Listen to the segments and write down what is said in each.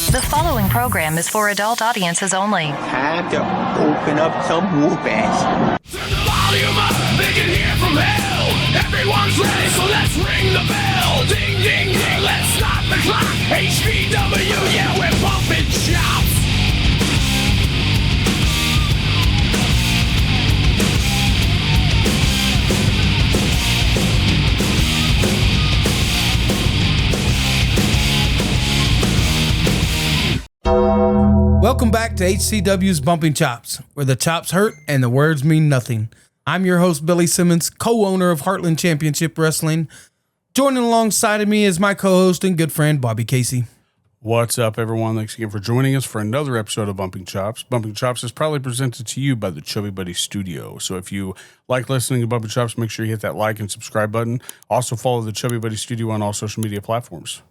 The following program is for adult audiences only. Time to open up some whoop ass. Turn the volume up, they can hear from hell. Everyone's ready, so let's ring the bell. Ding, ding, ding, let's start the clock. HVW, yeah, we're bumping chops. Welcome back to HCW's Bumping Chops, where the chops hurt and the words mean nothing. I'm your host, Billy Simmons, co-owner of Heartland Championship Wrestling. Joining alongside of me is my co-host and good friend, Bobby Casey. What's up, everyone? Thanks again for joining us for another episode of Bumping Chops. Bumping Chops is proudly presented to you by the Chubby Buddy Studio. So if you like listening to Bumping Chops, make sure you hit that like and subscribe button. Also follow the Chubby Buddy Studio on all social media platforms.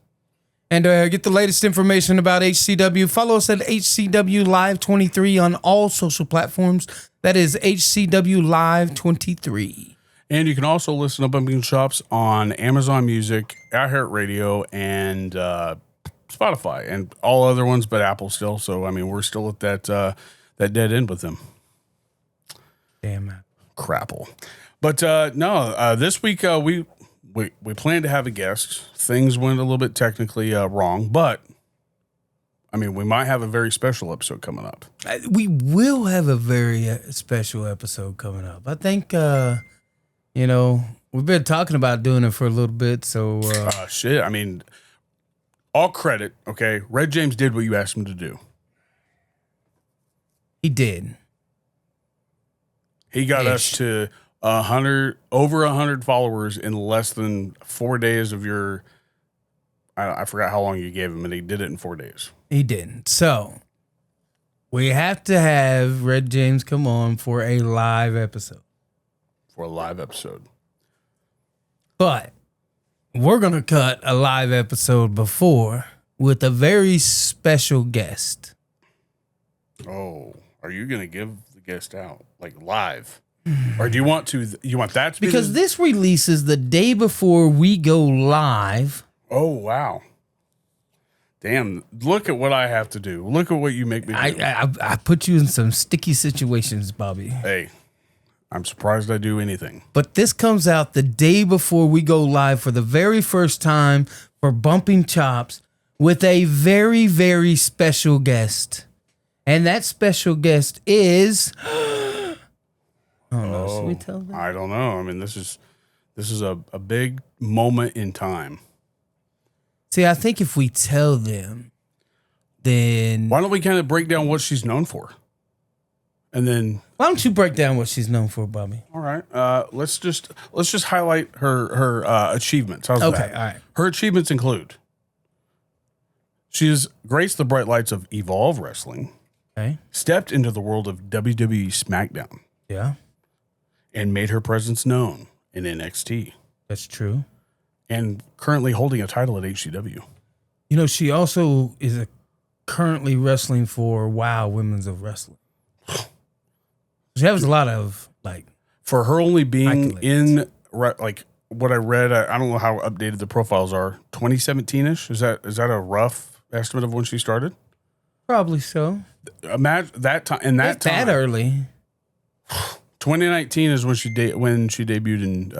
And get the latest information about HCW. Follow us at hcwlive 23 on all social platforms. That is hcwlive 23. And you can also listen to Bumping Chops on Amazon Music, iHeartRadio, and Spotify, and all other ones but Apple still. So, I mean, we're still at that dead end with them. Damn it. Crapple. But this week we planned to have a guest. Things went a little bit technically wrong, but I mean, we might have a very special episode coming up. We will have a very special episode coming up. I think, we've been talking about doing it for a little bit. So, shit. I mean, all credit. Okay. Red James did what you asked him to do. He did. He got us to over 100 followers in less than 4 days of your, I forgot how long you gave him, and he did it in 4 days. He didn't. So we have to have Red James come on for a live episode. But we're going to cut a live episode before with a very special guest. Oh, are you going to give the guest out like live? Or do you want that to be? Because this releases the day before we go live. Oh, wow. Damn, look at what I have to do. Look at what you make me do. I put you in some sticky situations, Bobby. Hey, I'm surprised I do anything. But this comes out the day before we go live for the very first time for Bumping Chops with a very, very special guest. And that special guest is... Oh no! Should we tell them? I don't know. I mean, this is a big moment in time. See, I think if we tell them, then why don't we kind of break down what she's known for, and then why don't you break down what she's known for, Bobby? All right. Let's just highlight her achievements. How's that? Okay. All right. Her achievements include she's graced the bright lights of Evolve Wrestling. Okay. Stepped into the world of WWE SmackDown. Yeah. And made her presence known in NXT. That's true. And currently holding a title at HCW. You know, she also is currently wrestling for WOW Women's of Wrestling. She has a lot of, for her only being accolades. In, what I read, I don't know how updated the profiles are, 2017-ish? Is that a rough estimate of when she started? Probably so. Imagine that time. In that time. That early. 2019 is when she debuted in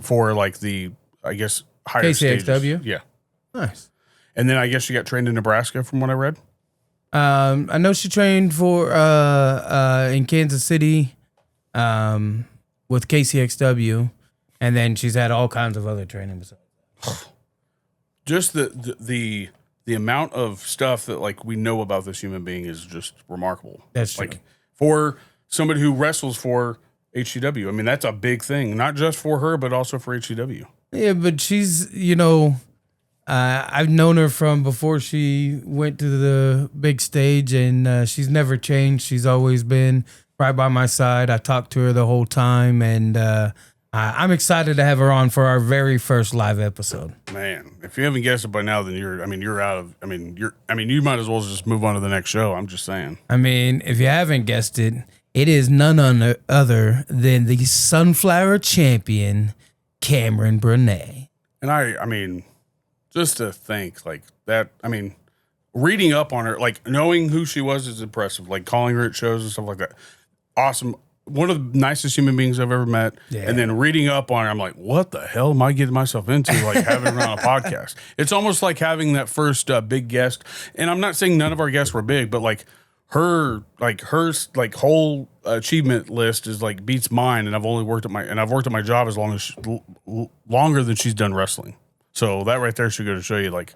for the higher stages. KCXW? Yeah. Nice. And then I guess she got trained in Nebraska from what I read. I know she trained for in Kansas City with KCXW, and then she's had all kinds of other training besides. Just the amount of stuff that we know about this human being is just remarkable. That's true. For somebody who wrestles for HCW. I mean, that's a big thing, not just for her, but also for HCW. Yeah, but she's, I've known her from before she went to the big stage, and she's never changed. She's always been right by my side. I talked to her the whole time, and I'm excited to have her on for our very first live episode. Man, if you haven't guessed it by now, then you might as well just move on to the next show. I'm just saying. I mean, if you haven't guessed it, it is none other than the Sunflower Champion, Cameron Brunet. And I mean, just to think that, reading up on her, like knowing who she was is impressive. Like calling her at shows and stuff like that. Awesome. One of the nicest human beings I've ever met. Yeah. And then reading up on her, I'm like, what the hell am I getting myself into? Like having her on a podcast. It's almost like having that first big guest. And I'm not saying none of our guests were big, but like her whole achievement list is like beats mine. And I've worked at my job as longer than she's done wrestling. So that right there should go to show you, like,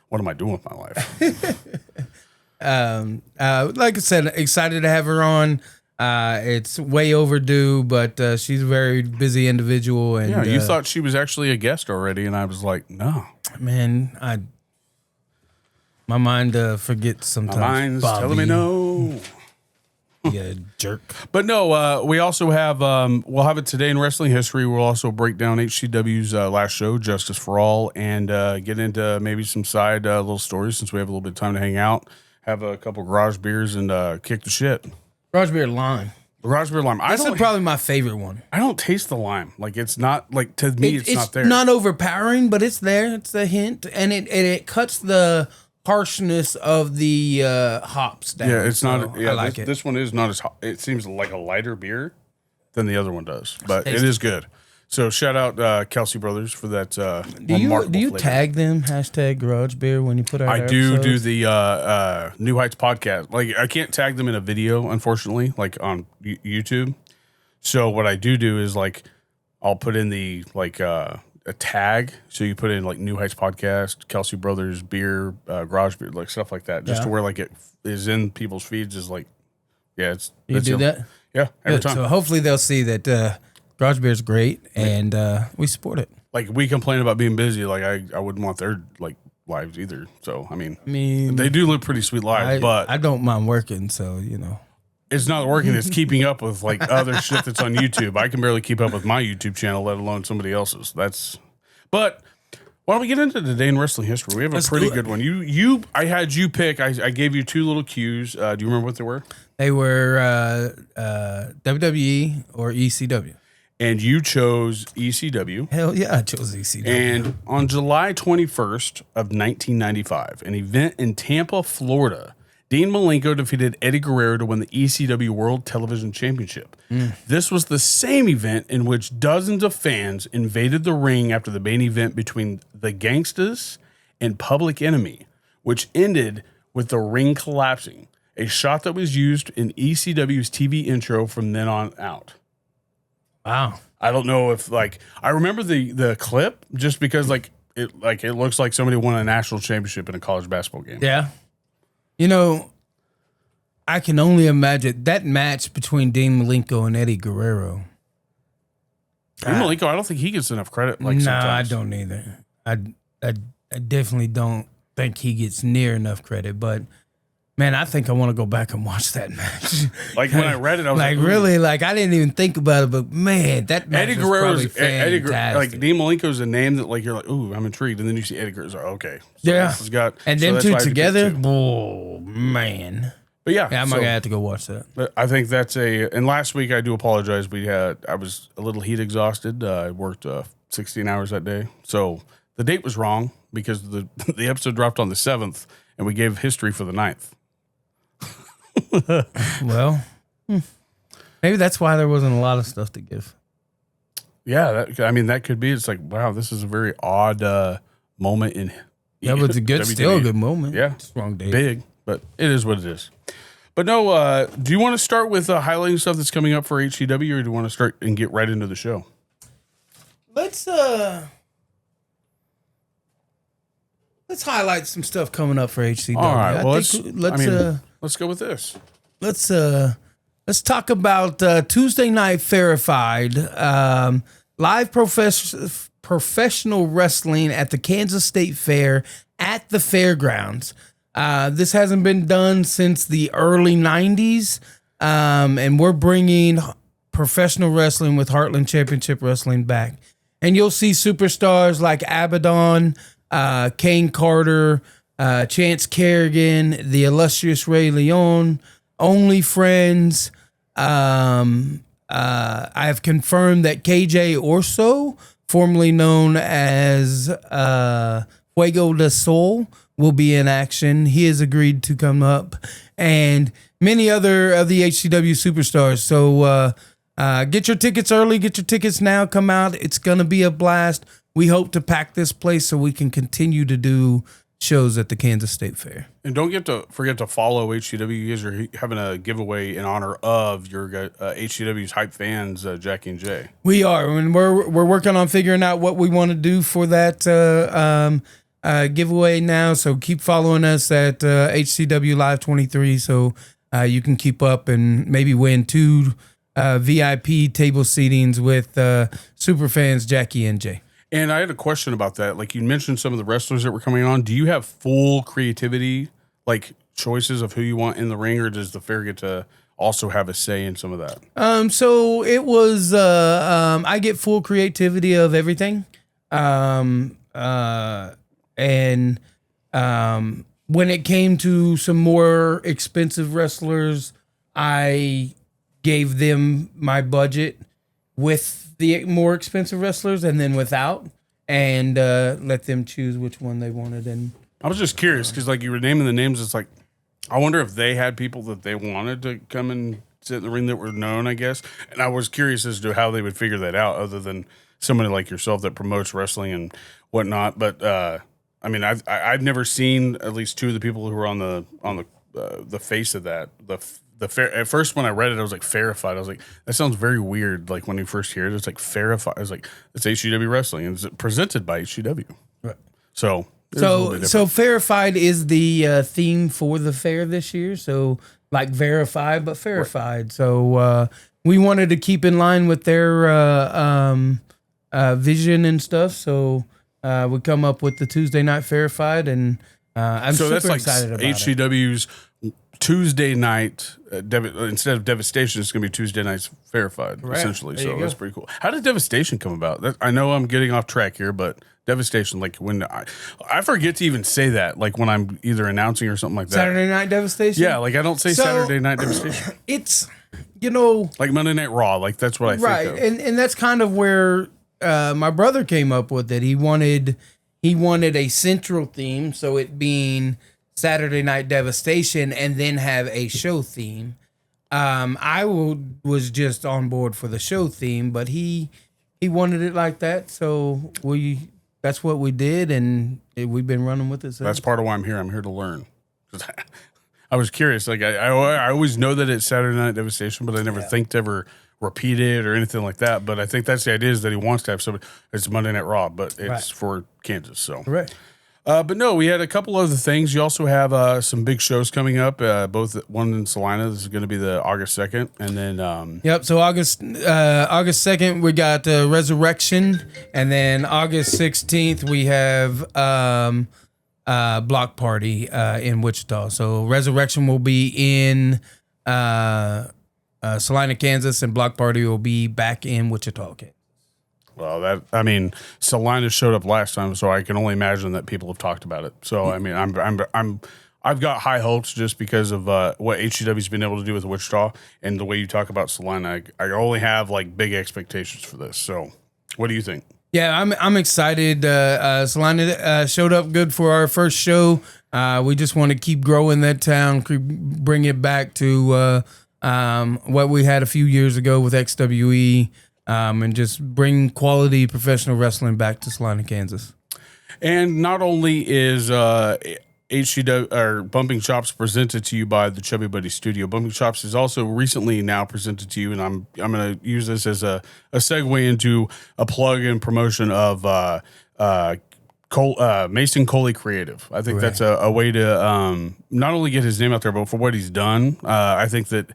what am I doing with my life? Like I said, excited to have her on. It's way overdue, but she's a very busy individual. And yeah, you thought she was actually a guest already, and I was like, no. Man, my mind forgets sometimes. My mind's Bobby. telling me no. Yeah, jerk. But no, we also have, we'll have it today in wrestling history. We'll also break down HCW's last show, Justice for All, and get into maybe some side little stories since we have a little bit of time to hang out, have a couple garage beers, and kick the shit. Garage beer lime. The raspberry lime. That's probably my favorite one. I don't taste the lime. Like, it's not, like, to me, it's not there. It's not overpowering, but it's there. It's a hint. And it cuts the harshness of the hops down. Yeah, it's not. Yeah, I like it. This one is not as hot. It seems like a lighter beer than the other one does, but Tasty. it is good. So shout out Kelsey Brothers for that. Do you flavor. tag them #garage beer when you put out? I do the New Heights podcast. Like, I can't tag them in a video, unfortunately, like on YouTube. So what I do is, like, I'll put in the a tag. So you put in like New Heights podcast, Kelsey Brothers beer, garage beer, like stuff like that, just to where like it is in people's feeds. Is like, yeah, it's you do that. Yeah, every time. So hopefully they'll see that garage beer is great and we support it. Like, we complain about being busy. Like, I wouldn't want their like lives either. So I mean they do live pretty sweet lives, but I don't mind working. So you know. It's not working. It's keeping up with like other shit that's on YouTube. I can barely keep up with my YouTube channel, let alone somebody else's. But why don't we get into today in wrestling history? We have a pretty good one. I had you pick. I gave you two little cues. Do you remember what they were? They were WWE or ECW. And you chose ECW. Hell yeah, I chose ECW. And on July 21st of 1995, an event in Tampa, Florida, Dean Malenko defeated Eddie Guerrero to win the ECW World Television Championship. This was the same event in which dozens of fans invaded the ring after the main event between the Gangstas and Public Enemy, which ended with the ring collapsing, a shot that was used in ECW's TV intro from then on out. Wow. I don't know if, like, I remember the clip just because it looks like somebody won a national championship in a college basketball game. Yeah. You know, I can only imagine that match between Dean Malenko and Eddie Guerrero. Dean Malenko, I don't think he gets enough credit. Like, no, I sometimes. don't either. I definitely don't think he gets near enough credit. But man, I think I want to go back and watch that match. Like, when I read it, I was like, really, like, I didn't even think about it. But man, that match Eddie was Guerrero's probably fantastic. like Dean Malenko's a name that, like, you're like, ooh, I'm intrigued, and then you see Eddie Guerrero's like, okay, so yeah, this has got, and so them that's two why I had to pick together. two. Oh man. But yeah, I'm gonna have to go watch that. But I think that's and last week, I do apologize. I was a little heat exhausted. I worked 16 hours that day. So the date was wrong because the episode dropped on the 7th and we gave history for the 9th. Well, maybe that's why there wasn't a lot of stuff to give. Yeah. That could be. It's like, wow, this is a very odd moment in. That was a good, WWE. still a good moment. Yeah. Strong day. Big, but it is what it is. But no, do you want to start with highlighting stuff that's coming up for HCW, or do you want to start and get right into the show? Let's highlight some stuff coming up for HCW. All right. Well, let's go with this. Let's talk about Tuesday Night Verified, live professional wrestling at the Kansas State Fair at the fairgrounds. This hasn't been done since the early 90s, and we're bringing professional wrestling with Heartland Championship Wrestling back. And you'll see superstars like Abaddon, Kane Carter, Chance Kerrigan, the illustrious Ray Leon, Only Friends. I have confirmed that KJ Orso, formerly known as Fuego del Sol will be in action. He has agreed to come up, and many other of the HCW superstars. So get your tickets early. Get your tickets now. Come out. It's going to be a blast. We hope to pack this place so we can continue to do shows at the Kansas State Fair. And don't forget to follow HCW. You guys are having a giveaway in honor of your HCW's hype fans, Jackie and Jay. We are, and we're working on figuring out what we want to do for that giveaway now. So keep following us at HCW Live 23, so you can keep up and maybe win 2 VIP table seatings with super fans Jackie and Jay. And I had a question about that. Like you mentioned some of the wrestlers that were coming on. Do you have full creativity, like choices of who you want in the ring, or does the fair get to also have a say in some of that? So it was, I get full creativity of everything. And when it came to some more expensive wrestlers, I gave them my budget with the more expensive wrestlers and then without, and let them choose which one they wanted. And I was just curious because like you were naming the names. It's like, I wonder if they had people that they wanted to come and sit in the ring that were known, I guess. And I was curious as to how they would figure that out, other than somebody like yourself that promotes wrestling and whatnot. But I mean, I've never seen at least 2 of the people who were on the face of that. The fair, at first when I read it, I was like Fairified. I was like, that sounds very weird. Like when you first hear it, it's like Fairified. I was like, it's HCW Wrestling, and it's presented by HCW. Right. So Fairified is the theme for the fair this year. So like verified, but Fairified. Right. So we wanted to keep in line with their vision and stuff. So we come up with the Tuesday Night Fairified, and I'm super excited about HCW's Tuesday night, instead of Devastation, it's going to be Tuesday nights Fairified, essentially. So that's pretty cool. How did Devastation come about? I know I'm getting off track here, but Devastation, like when I forget to even say that, like when I'm either announcing or something like that. Saturday Night Devastation? Yeah, like I don't say Saturday Night Devastation. It's, like Monday Night Raw, like that's what I think of. Right, and that's kind of where my brother came up with it. He wanted a central theme, so it being Saturday Night Devastation, and then have a show theme. I was just on board for the show theme, but he wanted it like that, so that's what we did, and we've been running with it. That's part of why I'm here. I'm here to learn. I was curious. Like I always know that it's Saturday Night Devastation, but I never think to ever repeat it or anything like that. But I think that's the idea, is that he wants to have somebody. It's Monday Night Raw, but it's for Kansas. So right. But no, we had a couple other things. You also have some big shows coming up, both one in Salina. This is going to be the August 2nd. And then... Yep, so August 2nd, we got Resurrection. And then August 16th, we have Block Party in Wichita. So Resurrection will be in Salina, Kansas, and Block Party will be back in Wichita, Kansas. Well, Salina showed up last time, so I can only imagine that people have talked about it. So I mean, I've got high hopes just because of what HCW's been able to do with Wichita, and the way you talk about Salina. I only have like big expectations for this. So, what do you think? Yeah, I'm excited. Salina showed up good for our first show. We just want to keep growing that town, bring it back to what we had a few years ago with XWE. And just bring quality professional wrestling back to Salina, Kansas. And not only is HCW or Bumping Chops presented to you by the Chubby Buddy Studio, Bumping Chops is also recently now presented to you, and I'm going to use this as a segue into a plug and promotion of Mason Coley Creative. I think that's a way to not only get his name out there, but for what he's done. I think that.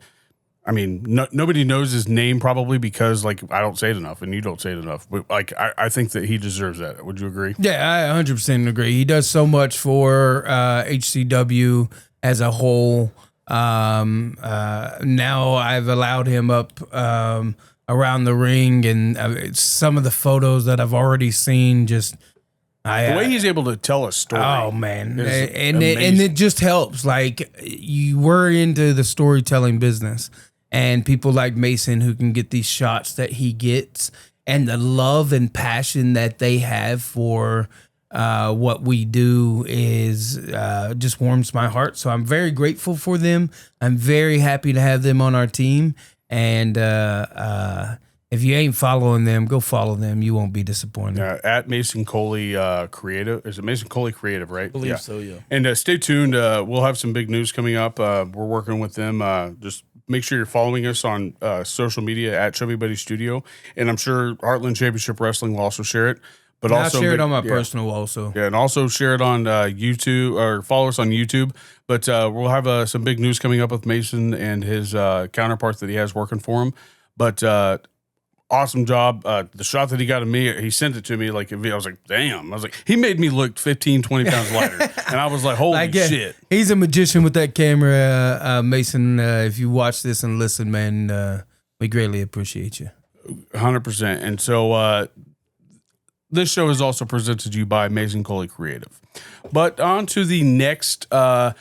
I mean, nobody knows his name probably because, like, I don't say it enough and you don't say it enough. But, like, I think that he deserves that. Would you agree? Yeah, I 100% agree. He does so much for HCW as a whole. Now I've allowed him up around the ring, and some of the photos that I've already seen just... the way he's able to tell a story. Oh, man. And it just helps. Like, you were into the storytelling business. And people like Mason who can get these shots that he gets, and the love and passion that they have for what we do is just warms my heart. So I'm very grateful for them. I'm very happy to have them on our team. And if you ain't following them, go follow them. You won't be disappointed. At Mason Coley Creative. Is it Mason Coley Creative, right? I believe so, yeah. And stay tuned. We'll have some big news coming up. We're working with them. Just make sure you're following us on social media at Chubby Buddy Studio. And I'm sure Heartland Championship Wrestling will also share it. But And also I'll share it on my personal also. Yeah, and also share it on YouTube or follow us on YouTube. But we'll have some big news coming up with Mason and his counterparts that he has working for him. But awesome job. The shot that he got of me, he sent it to me. Like, I was like, damn. I was like, he made me look 15, 20 pounds lighter. And I was like, holy shit. He's a magician with that camera, Mason. If you watch this and listen, man, we greatly appreciate you. 100%. And so this show is also presented to you by Mason Coley Creative. But on to the next one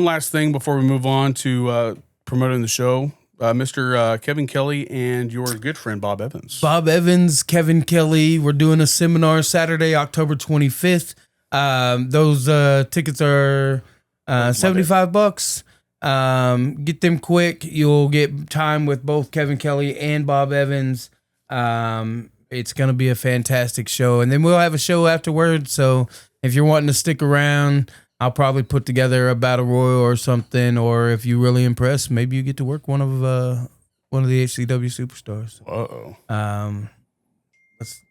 last thing before we move on to promoting the show. Mr. Kevin Kelly and your good friend Bob Evans. Bob Evans, Kevin Kelly. We're doing a seminar Saturday, October 25th. Those tickets are $75. Get them quick. You'll get time with both Kevin Kelly and Bob Evans. It's going to be a fantastic show. And then we'll have a show afterwards. So if you're wanting to stick around, I'll probably put together a battle royal or something. Or if you're really impressed, maybe you get to work one of the HCW superstars. Uh-oh.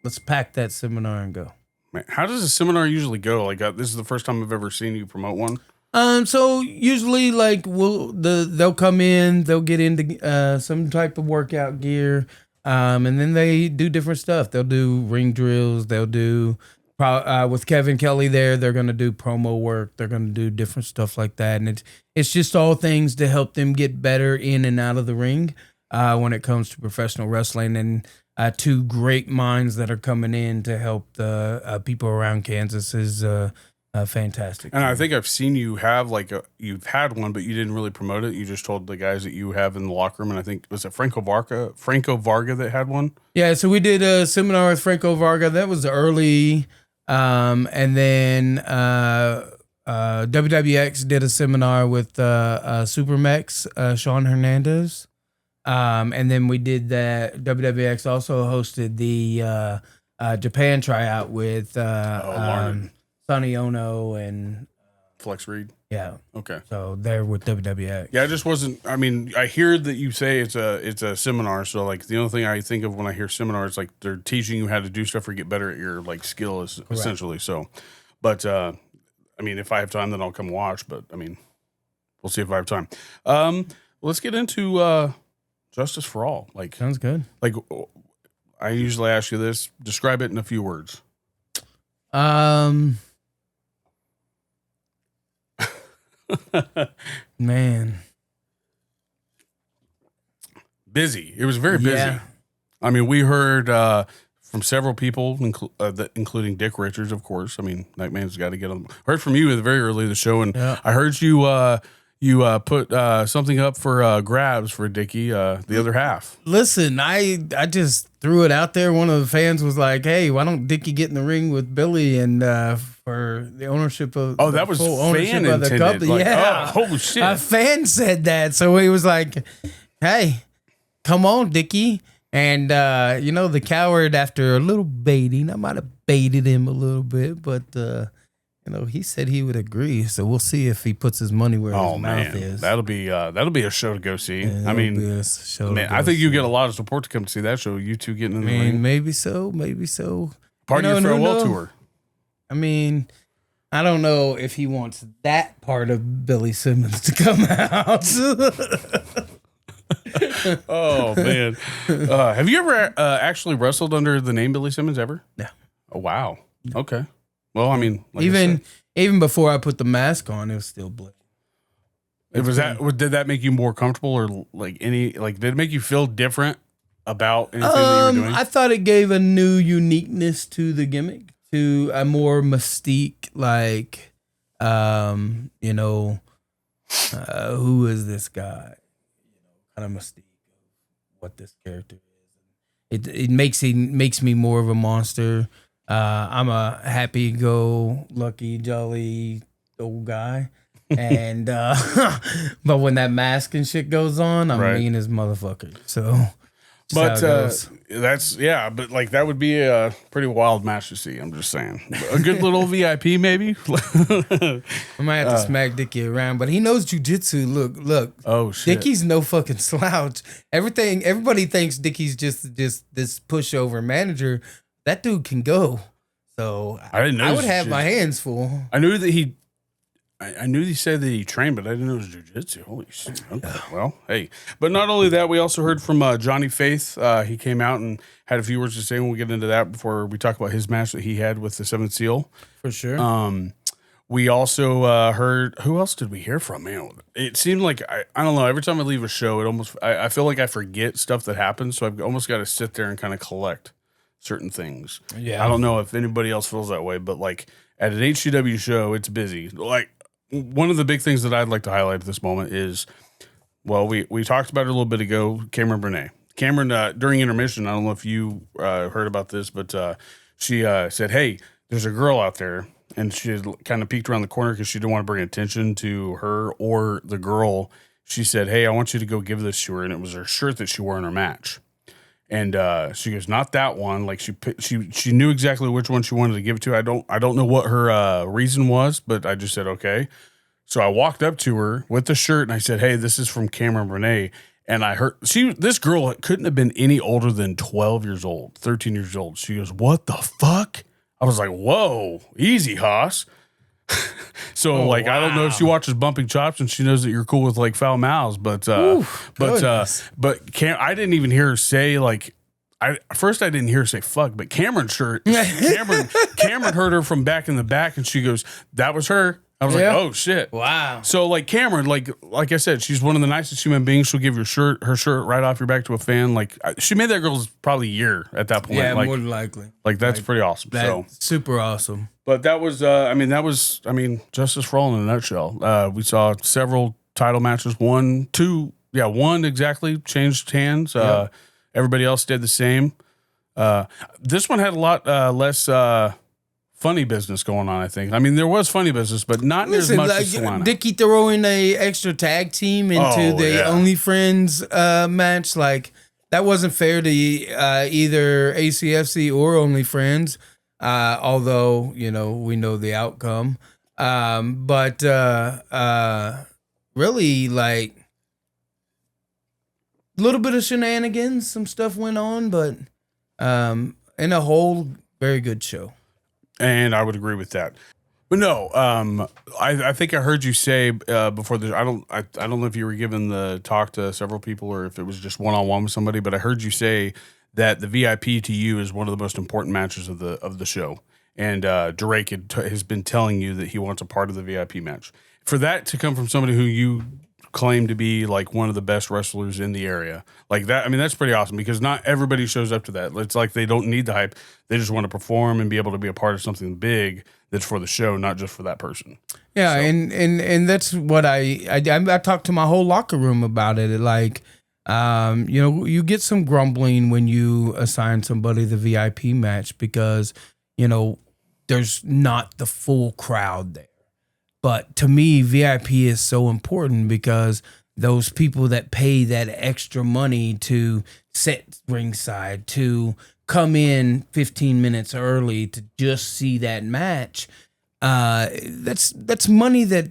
Let's pack that seminar and go. Man, how does a seminar usually go? Like, this is the first time I've ever seen you promote one. So usually, like, they'll come in, they'll get into some type of workout gear, and then they do different stuff. They'll do ring drills. They'll do with Kevin Kelly there. They're gonna do promo work. They're gonna do different stuff like that, and it's just all things to help them get better in and out of the ring when it comes to professional wrestling. And two great minds that are coming in to help the people around Kansas is fantastic. And I think I've seen you have you've had one, but you didn't really promote it. You just told the guys that you have in the locker room. And I think, was it Franco Varga that had one? Yeah. So we did a seminar with Franco Varga. That was early. And then WWX did a seminar with Supermex, Sean Hernandez. And then we did that. WWX also hosted the Japan tryout with Sonny Ono and Flex Reed. Yeah. Okay. So they're with WWX. Yeah, I just wasn't. I mean, I hear that you say it's a seminar. So like the only thing I think of when I hear seminars, like they're teaching you how to do stuff or get better at your skill is essentially. So, but I mean, if I have time, then I'll come watch. But I mean, we'll see if I have time. Let's get into Justice for All. Like, sounds good. Like, I usually ask you this. Describe it in a few words. Man, busy. It was very busy. Yeah. I mean, we heard from several people, including Dick Richards, of course. I mean, Nightman's got to get on. Heard from you very early in the show, and I heard you put something up for grabs for Dickie, the other half. Listen, I just threw it out there. One of the fans was like, "Hey, why don't Dickie get in the ring with Billy and for the ownership of that was full ownership fan of the intended. company?" Like, yeah, oh shit! A fan said that, so he was like, "Hey, come on, Dickie." And the coward, after a little baiting, I might have baited him a little bit, but he said he would agree. So we'll see if he puts his money where his mouth is. That'll be a show to go see. Yeah, I mean, I think you get a lot of support to come to see that show. You two getting in the ring. Maybe so. Part of your farewell tour. I mean, I don't know if he wants that part of Billy Simmons to come out. Oh man, have you ever actually wrestled under the name Billy Simmons ever? No. Oh wow. Okay. Well, I mean, like even before I put the mask on, it was still Billy. Did that make you more comfortable, or did it make you feel different about anything that you were doing? I thought it gave a new uniqueness to the gimmick, to a more mystique, who is this guy? Kind of mystique of what this character is. It makes me more of a monster. I'm a happy-go-lucky, jolly old guy. And but when that mask and shit goes on, I'm Right. mean as motherfucker. So But goes. but like that would be a pretty wild match to see. I'm just saying, a good little VIP maybe. I might have to smack Dickie around, but he knows jujitsu. Look. Oh shit, Dickie's no fucking slouch. Everybody thinks Dickie's just this pushover manager. That dude can go. So I didn't know I it would was have my jiu- hands full. I knew that he. I knew he said that he trained, but I didn't know it was jujitsu. Holy shit! Okay. Well, hey, but not only that, we also heard from Johnny Faith. He came out and had a few words to say. And we'll get into that before we talk about his match that he had with the Seventh Seal. For sure. We also heard, who else did we hear from? Man, it seemed like, I don't know, every time I leave a show, I feel like I forget stuff that happens. So I've almost got to sit there and kind of collect certain things. Yeah. I don't know if anybody else feels that way, but like at an HCW show, it's busy. Like one of the big things that I'd like to highlight at this moment is, well, we talked about it a little bit ago, Cameron Burnett. Cameron, during intermission, I don't know if you heard about this, but she said, hey, there's a girl out there. And she had kind of peeked around the corner because she didn't want to bring attention to her or the girl. She said, hey, I want you to go give this to her. And it was her shirt that she wore in her match. And she goes, not that one. Like she knew exactly which one she wanted to give it to. I don't know what her reason was, but I just said, okay. So I walked up to her with the shirt and I said, hey, this is from Cameron Burnett. And I heard this girl couldn't have been any older than 12 years old, 13 years old. She goes, what the fuck? I was like, whoa, easy, Haas. So I don't know if she watches Bumping Chops and she knows that you're cool with like foul mouths, but I didn't even hear her say like, I didn't hear her say fuck, but Cameron heard her from back in the back and she goes, that was her. I was like, oh shit. Wow. So like Cameron, like I said, she's one of the nicest human beings. She'll give her shirt right off your back to a fan. Like she made that girl's probably a year at that point. Yeah, like, more than likely. Like that's pretty awesome. That's super awesome. But that was, Justice for All in a nutshell. We saw several title matches. One exactly changed hands. Everybody else did the same. This one had a lot less funny business going on, I think. I mean, there was funny business, but not near as much as Solana. Dickie throwing a extra tag team into the OnlyFriends match, like that wasn't fair to either ACFC or OnlyFriends. Although we know the outcome, but really like a little bit of shenanigans. Some stuff went on, but in a whole, very good show. And I would agree with that. But no, I think I heard you say before this. I don't know if you were given the talk to several people or if it was just one-on-one with somebody. But I heard you say that the VIP to you is one of the most important matches of the show. And Drake has been telling you that he wants a part of the VIP match. For that to come from somebody who you claim to be like one of the best wrestlers in the area, like that, I mean, that's pretty awesome because not everybody shows up to that. It's like they don't need the hype. They just want to perform and be able to be a part of something big that's for the show, not just for that person. Yeah, so. and that's what I talked to my whole locker room about it. Like, you get some grumbling when you assign somebody the VIP match because, there's not the full crowd there. But to me, VIP is so important because those people that pay that extra money to sit ringside, to come in 15 minutes early to just see that match, that's money that,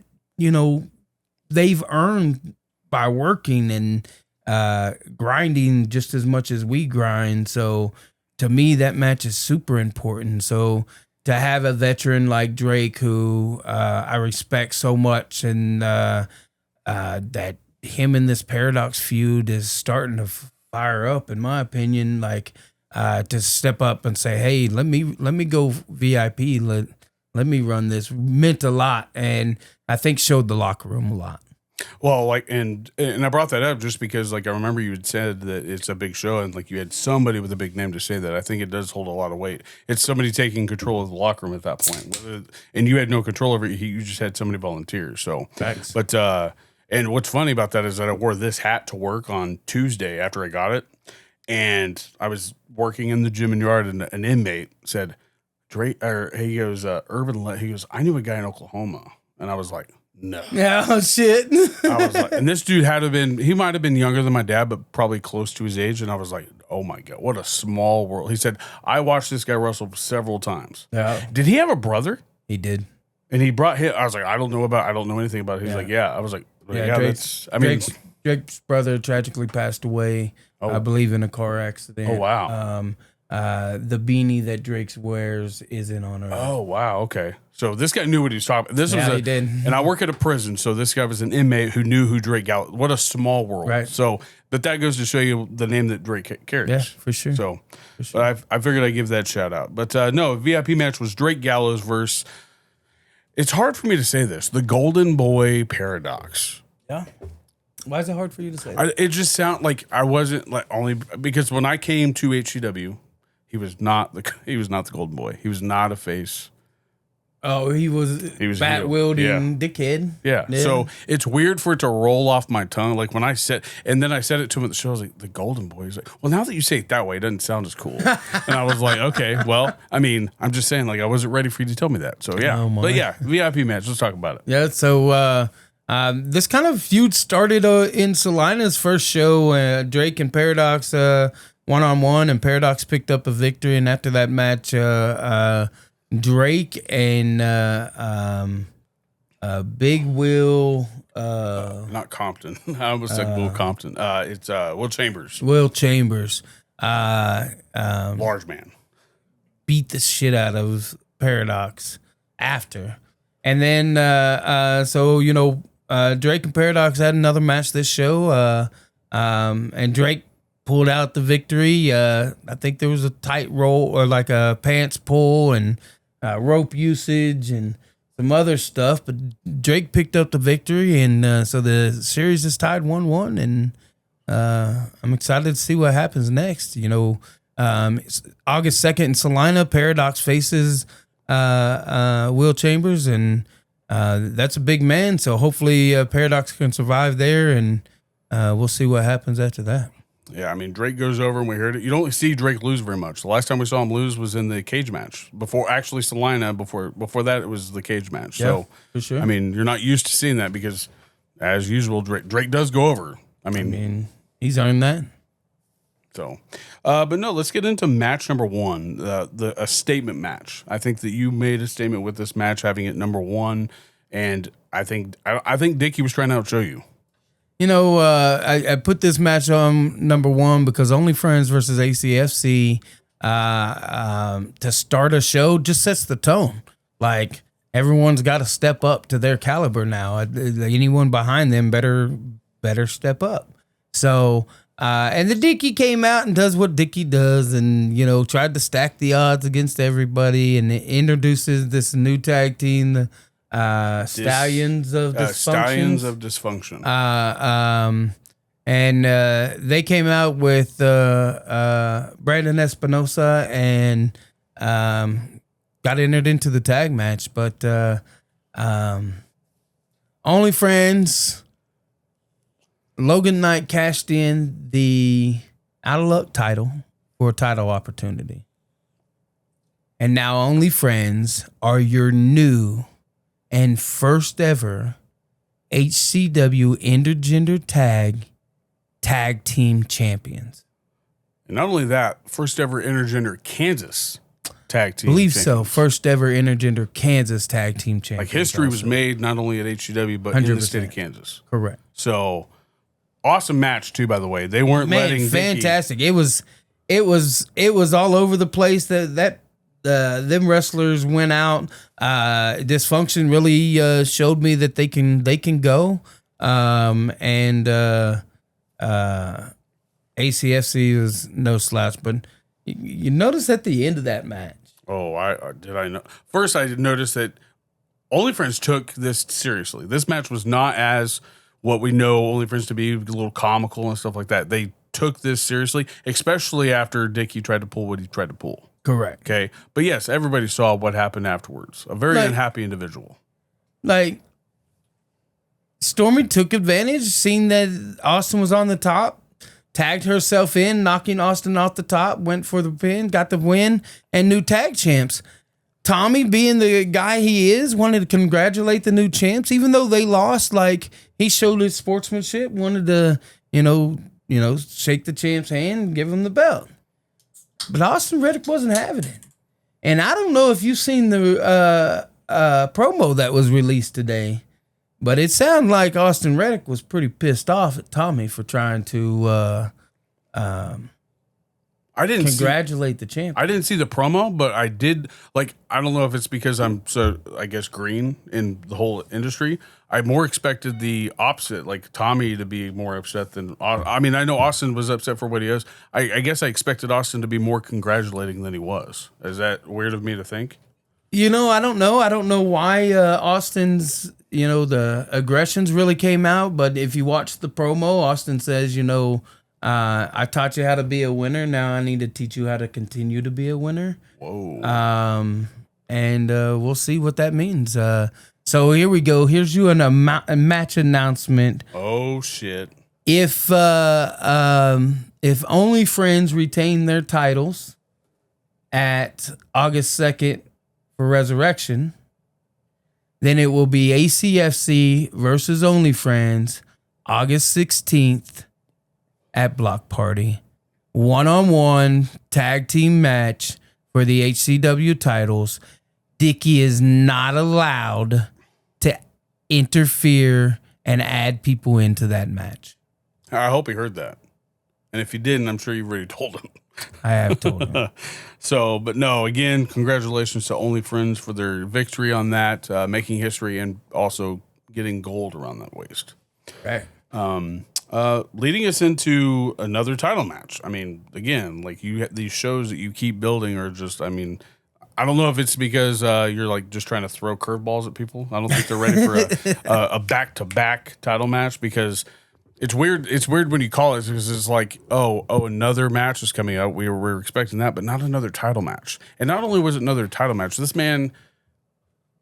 they've earned by working and grinding just as much as we grind. So to me, that match is super important. So to have a veteran like Drake, who I respect so much, and that him and this Paradox feud is starting to fire up, in my opinion, like to step up and say, hey, let me go VIP, let me run this, meant a lot, and I think showed the locker room a lot. Well, like, and I brought that up just because, like, I remember you had said that it's a big show, and like you had somebody with a big name to say that. I think it does hold a lot of weight. It's somebody taking control of the locker room at that point, and you had no control over it. You just had somebody volunteer. So, thanks. But and what's funny about that is that I wore this hat to work on Tuesday after I got it, and I was working in the gym and yard, and an inmate said, Drake, or he goes, he goes, I knew a guy in Oklahoma. And I was like, no. Yeah, oh, shit. I was like, and this dude he might have been younger than my dad, but probably close to his age. And I was like, oh my God, what a small world. He said, I watched this guy wrestle several times. Yeah. Did he have a brother? He did. And he brought him, I was like, I don't know anything about it. He's like, yeah. I was like, Drake's brother tragically passed away, I believe, in a car accident. Oh, wow. The beanie that Drake wears is in honor of. Oh, wow. Okay. So this guy knew what he was talking about. He did. And I work at a prison, so this guy was an inmate who knew who Drake Gallows. What a small world. Right. So, but that goes to show you the name that Drake carries. Yeah, for sure. So, but I figured I'd give that shout out. But no, VIP match was Drake Gallows versus, it's hard for me to say this, the Golden Boy Paradox. Yeah. Why is it hard for you to say that? It just sounded like I wasn't like only because when I came to HCW, he was not the Golden Boy. He was not a face. Oh, he was bat wielding dickhead. Yeah. So it's weird for it to roll off my tongue. Like when I said it to him at the show, I was like, the Golden Boy. He's like, well, now that you say it that way, it doesn't sound as cool. And I was like, okay, well, I mean, I'm just saying, like, I wasn't ready for you to tell me that. So yeah. But yeah, VIP match. Let's talk about it. Yeah. So this kind of feud started in Salina's first show. Drake and Paradox one-on-one, and Paradox picked up a victory. And after that match, Drake and Big Will, not Compton. I almost said Will Compton. It's Will Chambers. Will Chambers, Large man. beat the shit out of Paradox after, and then Drake and Paradox had another match this show, and Drake pulled out the victory. I think there was a tight roll or like a pants pull and rope usage and some other stuff, but Drake picked up the victory, and so the series is tied 1-1, and I'm excited to see what happens next. It's August 2nd in Salina. Paradox faces Will Chambers, and that's a big man, so hopefully Paradox can survive there, and we'll see what happens after that. Yeah, I mean, Drake goes over and we heard it. You don't see Drake lose very much. The last time we saw him lose was in the cage match. Before Salina, before that, it was the cage match. Yeah, so, for sure. I mean, you're not used to seeing that because, as usual, Drake does go over. I mean, he's earned that. So, but no, let's get into match number one, a statement match. I think that you made a statement with this match, having it number one, and I think Dickie was trying to outshow you. I put this match on number one because Only Friends versus ACFC to start a show just sets the tone. Like, everyone's got to step up to their caliber now. Anyone behind them better step up. So, and the Dickie came out and does what Dickie does, and tried to stack the odds against everybody, and it introduces this new tag team, the Stallions of Dysfunction. And they came out with Brandon Espinosa and got entered into the tag match. But Only Friends, Logan Knight cashed in the Out of Luck title for a title opportunity. And now Only Friends are your new and first ever HCW intergender tag team champions. And not only that, first ever intergender Kansas tag team. I believe champions. so. First ever intergender Kansas tag team champions. Like history was made not only at HCW but 100%. In the state of Kansas. Correct. So awesome match too. By the way, they weren't letting fantastic. It was all over the place. That them wrestlers went out. Dysfunction really showed me that they can go. And ACFC was no slouch. But you notice at the end of that match. Oh, I know. First, I did notice that Only Friends took this seriously. This match was not as what we know Only Friends to be, a little comical and stuff like that. They took this seriously, especially after Dickie tried to pull what he tried to pull. Correct. Okay. But yes, everybody saw what happened afterwards. A very unhappy individual. Like, Stormy took advantage, seeing that Austin was on the top, tagged herself in, knocking Austin off the top, went for the pin, got the win, and new tag champs. Tommy, being the guy he is, wanted to congratulate the new champs, even though they lost. Like, he showed his sportsmanship, wanted to, shake the champ's hand and give him the belt. But Austin Reddick wasn't having it. And I don't know if you've seen the promo that was released today, but it sounded like Austin Reddick was pretty pissed off at Tommy for trying to congratulate the champ. I didn't see the promo, but I did. Like, I don't know if it's because I'm so, I guess, green in the whole industry. I more expected the opposite, like Tommy to be more upset than. I mean, I know Austin was upset for what he is. I guess I expected Austin to be more congratulating than he was. Is that weird of me to think? I don't know. I don't know why Austin's, the aggressions really came out. But if you watch the promo, Austin says, I taught you how to be a winner. Now I need to teach you how to continue to be a winner. Whoa. And we'll see what that means. So here we go. Here's you a match announcement. Oh shit! If Only Friends retain their titles at August 2nd for Resurrection, then it will be ACFC versus Only Friends August 16th at Block Party. 1-on-1 tag team match for the HCW titles. Dickie is not allowed to interfere and add people into that match. I hope he heard that. And if he didn't, I'm sure you've already told him. I have told him. But no, again, congratulations to Only Friends for their victory on that, making history and also getting gold around that waist. Right. Leading us into another title match. I mean, again, like these shows that you keep building are just, I mean, I don't know if it's because you're like just trying to throw curveballs at people. I don't think they're ready for a back-to-back title match because it's weird. It's weird when you call it because it's like, oh, another match is coming out. We were expecting that, but not another title match. And not only was it another title match, this man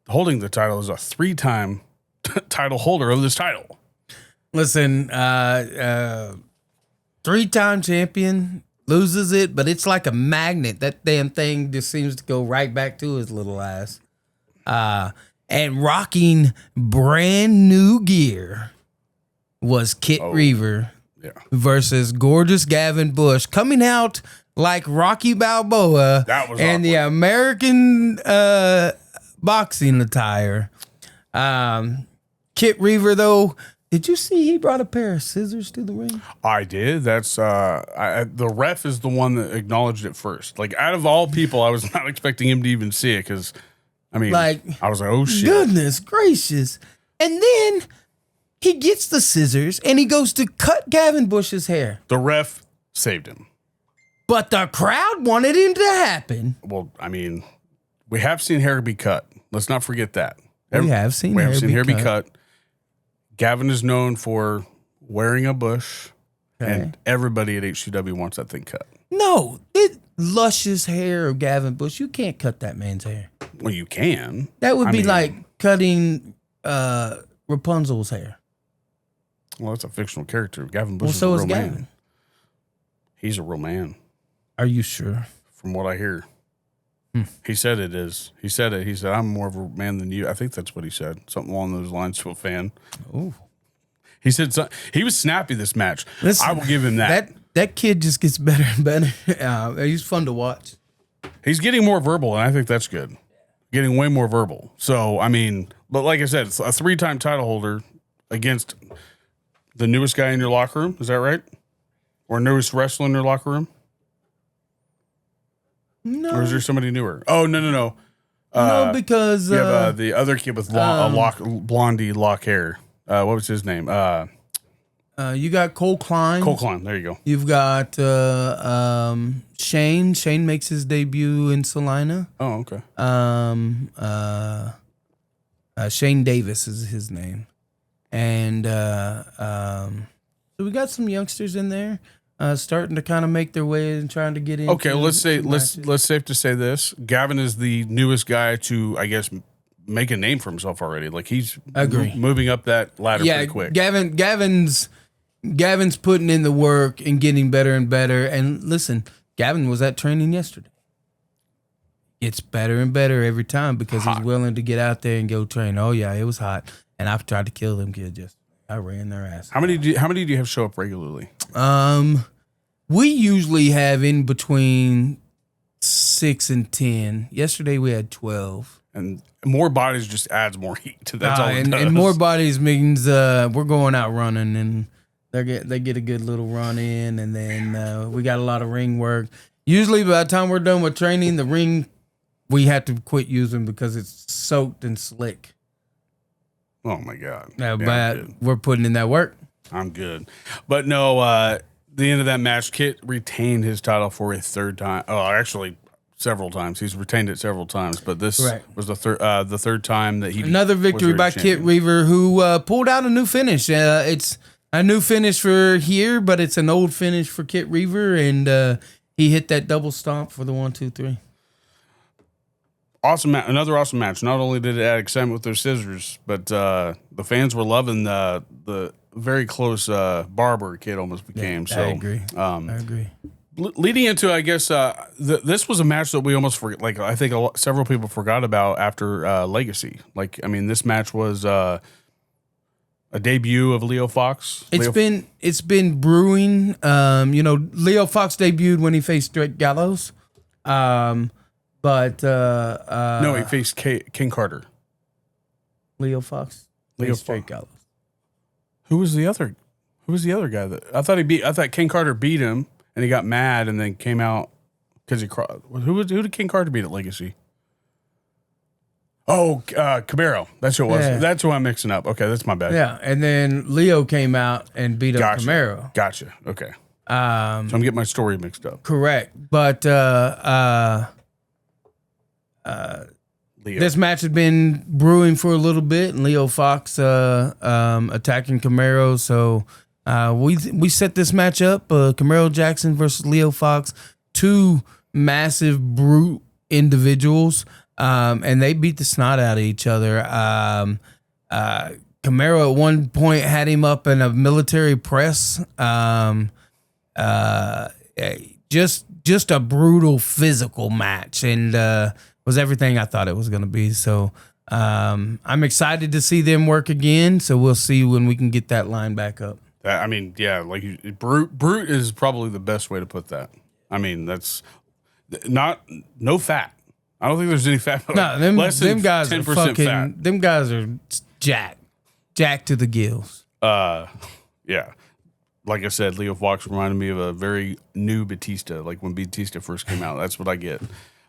holding the title is a 3-time title holder of this title. Listen, 3-time champion. Loses it, but it's like a magnet. That damn thing just seems to go right back to his little ass. And rocking brand new gear was Kit Reaver versus gorgeous Gavin Bush, coming out like Rocky Balboa and the American boxing attire. Kit Reaver, though, did you see he brought a pair of scissors to the ring? I did. That's the ref is the one that acknowledged it first. Like, out of all people, I was not expecting him to even see it because, I mean, I was like, oh shit. Goodness gracious. And then he gets the scissors and he goes to cut Gavin Bush's hair. The ref saved him. But the crowd wanted it to happen. Well, I mean, we have seen hair be cut. Let's not forget that. We have seen hair be cut. Gavin is known for wearing a bush, and everybody at HCW wants that thing cut. No, it luscious hair of Gavin Bush. You can't cut that man's hair. Well, you can. That would be like cutting Rapunzel's hair. Well, that's a fictional character. Gavin Bush is a real Gavin. Man. He's a real man. Are you sure? From what I hear. He said it is. He said it. He said, I'm more of a man than you. I think that's what he said. Something along those lines to a fan. Oh. He said he was snappy this match. Listen, I will give him that. That kid just gets better and better. He's fun to watch. He's getting more verbal, and I think that's good. Getting way more verbal. So, I mean, but like I said, it's a 3-time title holder against the newest guy in your locker room. Is that right? Or newest wrestler in your locker room? No. Or is there somebody newer? Oh, no. No, because you have the other kid with blondie lock hair. What was his name? You got Cole Klein. Cole Klein. There you go. You've got Shane. Shane makes his debut in Salina. Oh, okay. Shane Davis is his name, and so we got some youngsters in there. Starting to kind of make their way and trying to get in. Okay, let's safe to say this. Gavin is the newest guy to, I guess, make a name for himself already. Like he's moving up that ladder pretty quick. Gavin's putting in the work and getting better and better. And listen, Gavin was at training yesterday. It's better and better every time because he's willing to get out there and go train. Oh yeah, it was hot, and I've tried to kill them kids. I ran their ass. How many do you have show up regularly? We usually have in between 6 and 10. Yesterday we had 12. And more bodies just adds more heat. That's all it does. And more bodies means we're going out running, and they get a good little run in, and then we got a lot of ring work. Usually by the time we're done with training, the ring we have to quit using because it's soaked and slick. Oh my God. But we're putting in that work. I'm good. But no, the end of that match, Kit retained his title for a third time. Oh, actually, several times. He's retained it several times, but this was the third time that he another victory by Kit Reaver, who pulled out a new finish. It's a new finish for here, but it's an old finish for Kit Reaver, and he hit that double stomp for the 1, 2, 3. Awesome, another awesome match. Not only did it add excitement with those scissors, but the fans were loving the very close barber Kid almost became. Yeah, so I agree. I agree. Leading into, I guess, this was a match that we almost forgot. Like I think several people forgot about after Legacy. Like I mean, this match was a debut of Leo Fox. It's been brewing. Leo Fox debuted when he faced Drake Gallows. But no, he faced King Carter. Leo Fox. Drake Gallows. Who was the other guy that I thought King Carter beat him and he got mad and then came out because he cried. Who did King Carter beat at Legacy? Oh, Camaro. That's who it was. Yeah. That's who I'm mixing up. Okay, that's my bad. Yeah, and then Leo came out and beat up Camaro. Gotcha. Okay. So I'm getting my story mixed up. Correct, but this match had been brewing for a little bit, and Leo Fox attacking Camaro. So we set this match up: Camaro Jackson versus Leo Fox, two massive brute individuals, and they beat the snot out of each other. Camaro at one point had him up in a military press. Just a brutal physical match, and was everything I thought it was going to be. So I'm excited to see them work again. So we'll see when we can get that line back up. I mean, yeah, like brute is probably the best way to put that. I mean, that's no fat. I don't think there's any fat. No, them guys are 10% fucking. fat. Them guys are jacked to the gills. Yeah. Like I said, Leo Fox reminded me of a very new Batista, like when Batista first came out. That's what I get.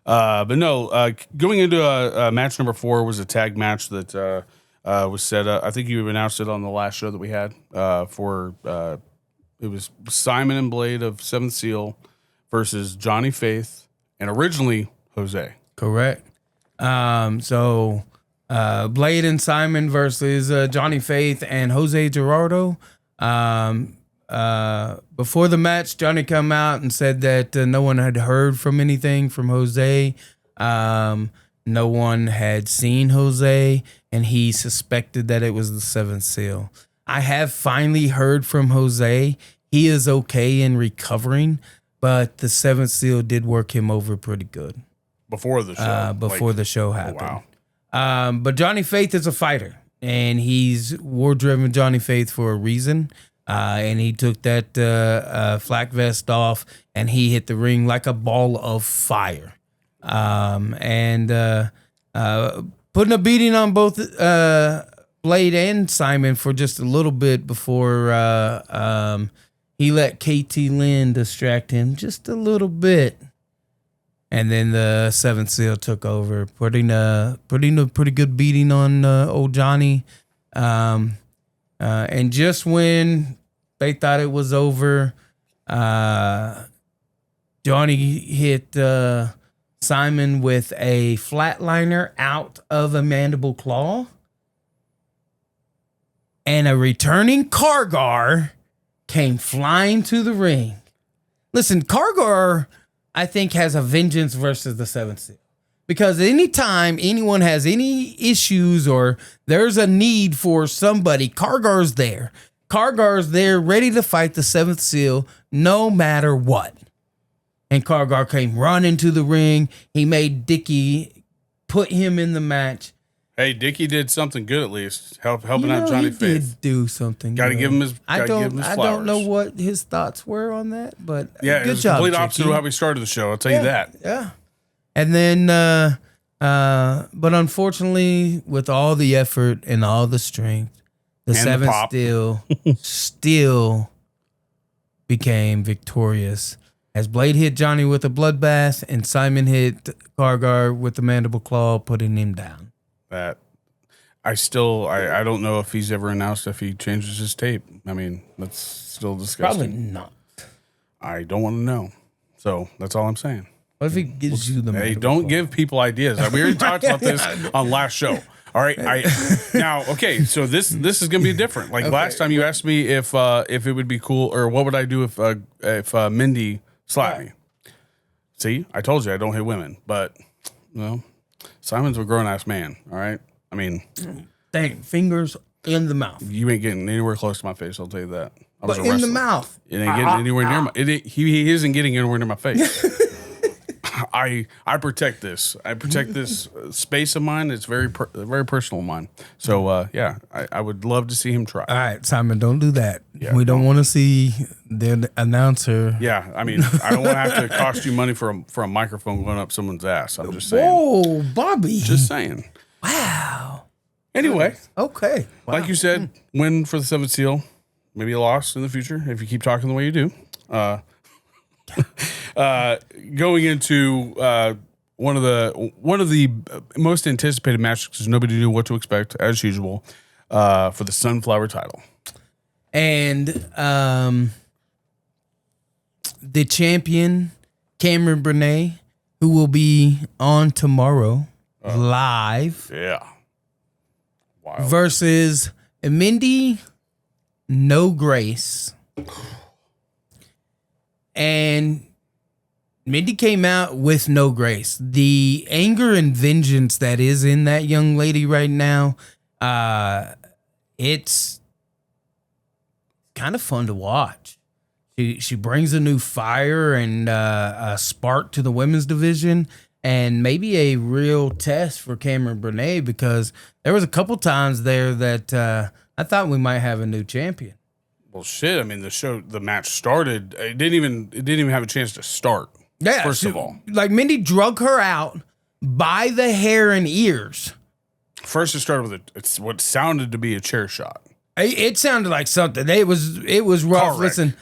But no, going into match number 4 was a tag match that was set up. I think you announced it on the last show that we had it was Simon and Blade of Seventh Seal versus Johnny Faith and originally Jose. Correct. So Blade and Simon versus Johnny Faith and Jose Gerardo. Before the match, Johnny come out and said that no one had heard from anything from Jose. No one had seen Jose, and he suspected that it was the Seventh Seal. I have finally heard from Jose. He is okay in recovering, but the Seventh Seal did work him over pretty good. Before the show. The show happened. Oh, wow. But Johnny Faith is a fighter, and he's war-driven Johnny Faith for a reason. And he took that flak vest off, and he hit the ring like a ball of fire. And putting a beating on both Blade and Simon for just a little bit before he let KT Lynn distract him just a little bit. And then the Seventh Seal took over, putting a pretty good beating on old Johnny. And just when they thought it was over, Johnny hit Simon with a flatliner out of a mandible claw. And a returning Kargar came flying to the ring. Listen, Kargar, I think, has a vengeance versus the Seventh Seal. Because anytime anyone has any issues or there's a need for somebody, Kargar's there. Kargar's there ready to fight the Seventh Seal no matter what. and Kargar came running to the ring. He made Dickie put him in the match. Hey, Dickie did something good at least, helping out Johnny Faith. Did do something. Got to give him his. I flowers. don't know what his thoughts were on that, but Yeah, good it was job, complete opposite Dickie. of how we started the show. I'll tell you that. Yeah. And then, but unfortunately, with all the effort and all the strength, the And the Seven pop. still became victorious. As Blade hit Johnny with a bloodbath and Simon hit Kargar with the mandible claw, putting him down. That I don't know if he's ever announced if he changes his tape. I mean, that's still disgusting. Probably not. I don't want to know. So that's all I'm saying. What if he gives you the Hey, mandible don't claw? give people ideas. We already talked about this on last show. All right. Okay. So this is gonna be different. Like last time, you asked me if it would be cool or what would I do if Mindy slapped me. See, I told you I don't hit women, but Simon's a grown ass man. All right. I mean, Dang, fingers in the mouth. you ain't getting anywhere close to my face. I'll tell you that. I was But a in the wrestler. mouth. It ain't getting anywhere near my. He isn't getting anywhere near my face. I protect this. I protect this space of mine. It's very personal of mine. So I would love to see him try. All right, Simon, don't do that. Yeah, we don't want to see the announcer. Yeah, I mean, I don't want to have to cost you money for a microphone going up someone's ass. I'm just saying. Whoa, Bobby. Just saying. Wow. Anyway, Okay. Wow. like you said, win for the Seventh Seal. Maybe a loss in the future if you keep talking the way you do. Going into one of the most anticipated matches because nobody knew what to expect as usual for the Sunflower title. And the champion, Cameron Burnett, who will be on tomorrow live Yeah. Wow. versus Mindy No Grace. And Mindy came out with no grace. The anger and vengeance that is in that young lady right now, it's kind of fun to watch. She brings a new fire and a spark to the women's division, and maybe a real test for Cameron Burnett because there was a couple times there that I thought we might have a new champion. Well, shit. I mean, the match started. It didn't even have a chance to start. Yeah, First of all, like Mindy drug her out by the hair and ears. first it started with it's what sounded to be a chair shot. It sounded like something. It was rough. Car wreck. Listen,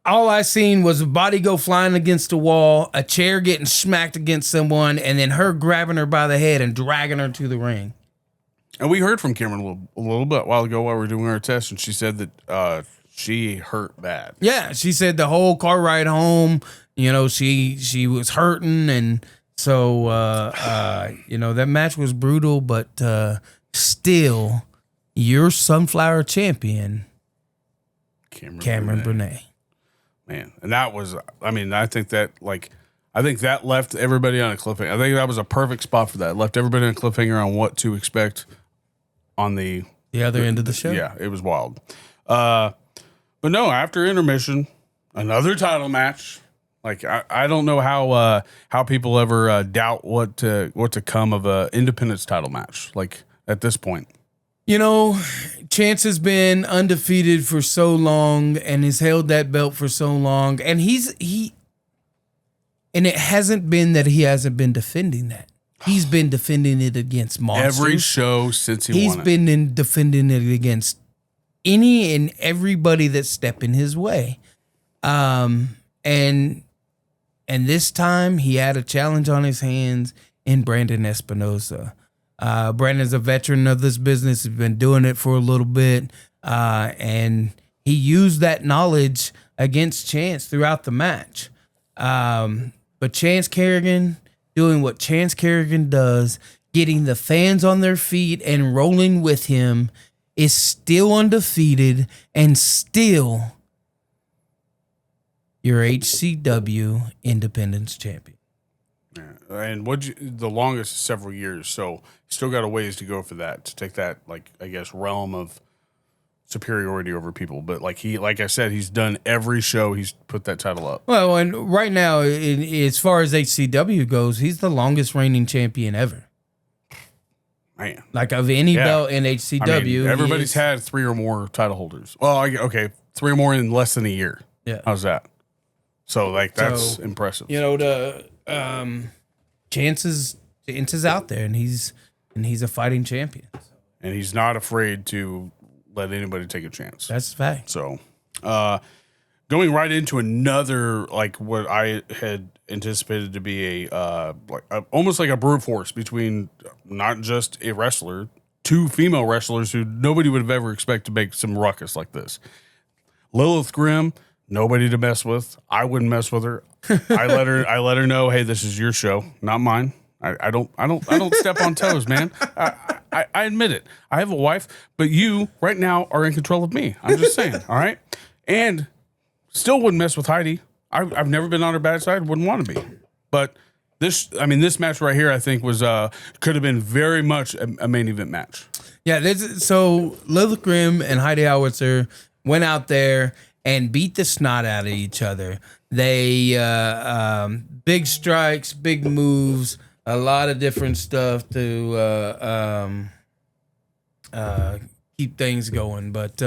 all I seen was a body go flying against a wall, a chair getting smacked against someone, and then her grabbing her by the head and dragging her to the ring. And we heard from Cameron a little bit while ago while we were doing our test, and she said that she hurt bad. Yeah, she said the whole car ride home, she was hurting, and so that match was brutal, but still, your Sunflower champion, Cameron Burnett. Man, and that was, I mean, I think that left everybody on a cliffhanger. I think that was a perfect spot for that. It left everybody on a cliffhanger on what to expect on the other end of the show. Yeah, it was wild. But no, after intermission, another title match. Like I don't know how people ever doubt what to come of a independence title match. Like at this point, Chance has been undefeated for so long and has held that belt for so long, and and it hasn't been that he hasn't been defending that. He's been defending it against monsters. every show since he won it. He's been defending it against any and everybody that's stepping his way. And this time he had a challenge on his hands in Brandon Espinosa. Brandon's a veteran of this business. He's been doing it for a little bit. And he used that knowledge against Chance throughout the match. But Chance Kerrigan doing what Chance Kerrigan does, getting the fans on their feet and rolling with him, is still undefeated and still your HCW Independence Champion. And the longest is several years, so still got a ways to go for that, to take that, like, I guess, realm of superiority over people. But like I said, he's done every show. He's put that title up. Well, and right now, as far as HCW goes, he's the longest reigning champion ever. Man, Like of any belt in HCW. I mean, everybody's had 3 or more title holders. Well, okay, 3 or more in less than a year. Yeah. How's that? So that's impressive. You know, the chances out there, and he's a fighting champion. And he's not afraid to let anybody take a chance. That's a fact. So, going right into another, like what I had anticipated to be almost like a brute force between not just a wrestler, 2 female wrestlers who nobody would have ever expected to make some ruckus like this. Lilith Grimm, nobody to mess with. I wouldn't mess with her. I let her know, hey, this is your show, not mine. I don't step on toes, man. I admit it. I have a wife, but you right now are in control of me. I'm just saying, all right? And still wouldn't mess with Heidi. I've never been on her bad side. Wouldn't want to be. But this match right here, I think was could have been very much a main event match. Yeah. So Lilith Grimm and Heidi Howitzer went out there and beat the snot out of each other. They big strikes, big moves, a lot of different stuff to keep things going. But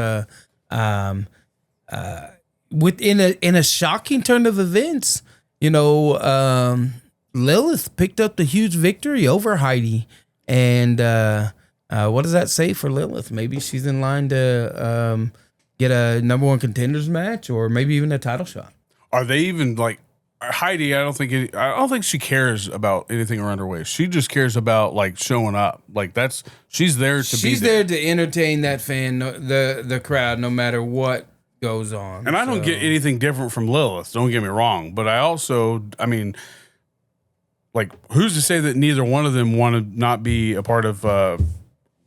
in a shocking turn of events, you know, Lilith picked up the huge victory over Heidi. And what does that say for Lilith? Maybe she's in line to get a number 1 contenders match, or maybe even a title shot. Are they even like Heidi? I don't think she cares about anything around her waist. She just cares about like showing up. Like she's there to be there. She's there to entertain that fan, the crowd, no matter what goes on. And I don't get anything different from Lilith. Don't get me wrong, but I mean, like, who's to say that neither one of them want to not be a part of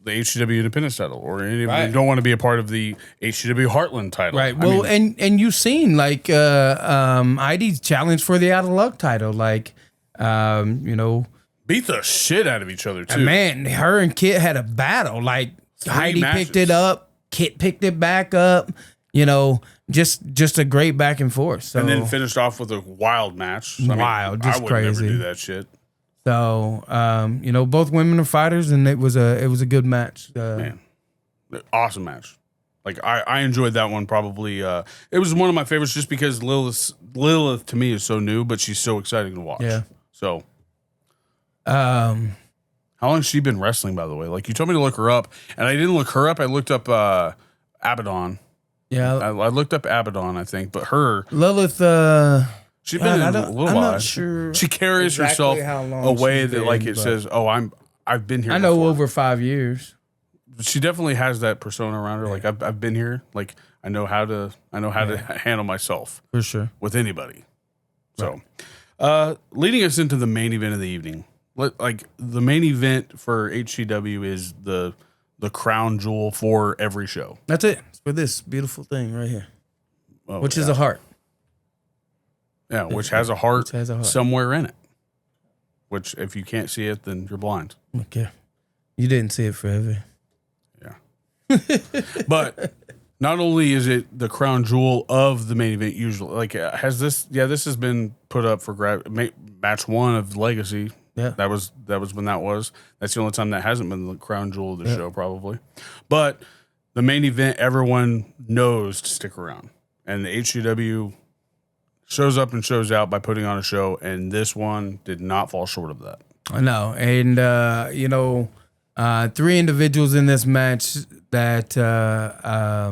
the HCW Independence title, or any of them don't want to be a part of the HCW Heartland title? Right. Well, and you've seen like Heidi's challenge for the Out of Luck title, like you know, beat the shit out of each other too. Man, her and Kit had a battle. Like 3 Heidi matches. picked it up, Kit picked it back up. You know, just a great back and forth. So, and then finished off with a wild match. Just I would crazy. never do that shit. So, you know, both women are fighters, and it was a good match. Man, awesome match. Like I enjoyed that one probably. It was one of my favorites just because Lilith to me is so new, but she's so exciting to watch. Yeah. So, how long has she been wrestling, by the way? Like, you told me to look her up, and I didn't look her up. I looked up Abaddon. Yeah, I looked up Abaddon, I think, but her Lilith. She's been in a little while. I'm not sure. She carries herself a way that, like, it says, "Oh, I've been here." I know before. over 5 years. She definitely has that persona around her. Like, I've been here. Like, I know how to handle myself For sure. with anybody. So, leading us into the main event of the evening. Like, the main event for HCW is the crown jewel for every show. That's it. It's for this beautiful thing right here, which is yeah. a heart. Yeah, which has a heart has a heart. somewhere in it. Which, if you can't see it, then you're blind. Okay. You didn't see it forever. Yeah. But not only is it the crown jewel of the main event, usually, like, this has been put up for match 1 of Legacy. Yeah. That was when that was. That's the only time that hasn't been the crown jewel of the show, probably. But the main event, everyone knows to stick around. And the HCW shows up and shows out by putting on a show, and this one did not fall short of that. I know. And, you know, 3 individuals in this match that I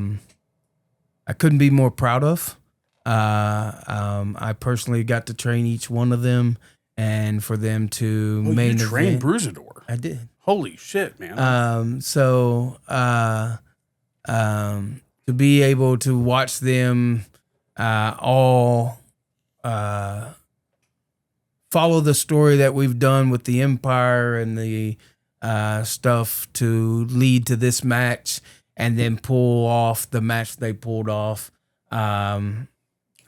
couldn't be more proud of. I personally got to train each one of them, and for them to main event. You trained Bruisador. I did. Holy shit, man. To be able to watch them all follow the story that we've done with the Empire and the stuff to lead to this match, and then pull off the match they pulled off. And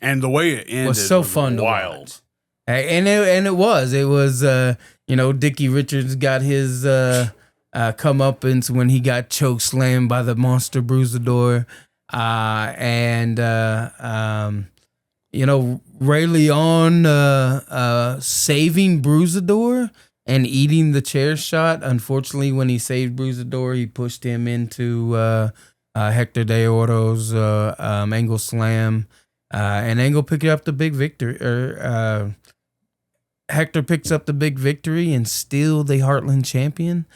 the way it ended was so fun to wild. watch. And it was, you know, Dickie Richards got his comeuppance when he got choke slammed by the monster Bruisador. Ray Leon saving Bruisador and eating the chair shot. Unfortunately, when he saved Bruisador, he pushed him into Hector De Oro's angle slam. And Angle picked up the big victory. Hector picks up the big victory and still the Heartland champion.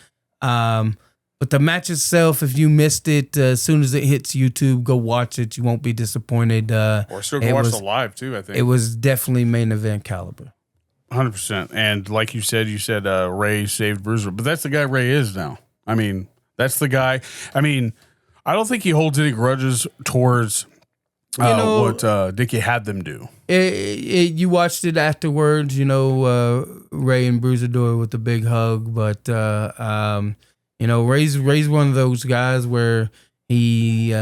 But the match itself, if you missed it, as soon as it hits YouTube, go watch it. You won't be disappointed. Or still go watch the live too, I think. It was definitely main event caliber. 100%. And like you said Ray saved Bruiser, but that's the guy Ray is now. I mean, that's the guy. I mean, I don't think he holds any grudges towards what Dickie had them do. You watched it afterwards, Ray and Bruisador with the big hug, but Ray's one of those guys where he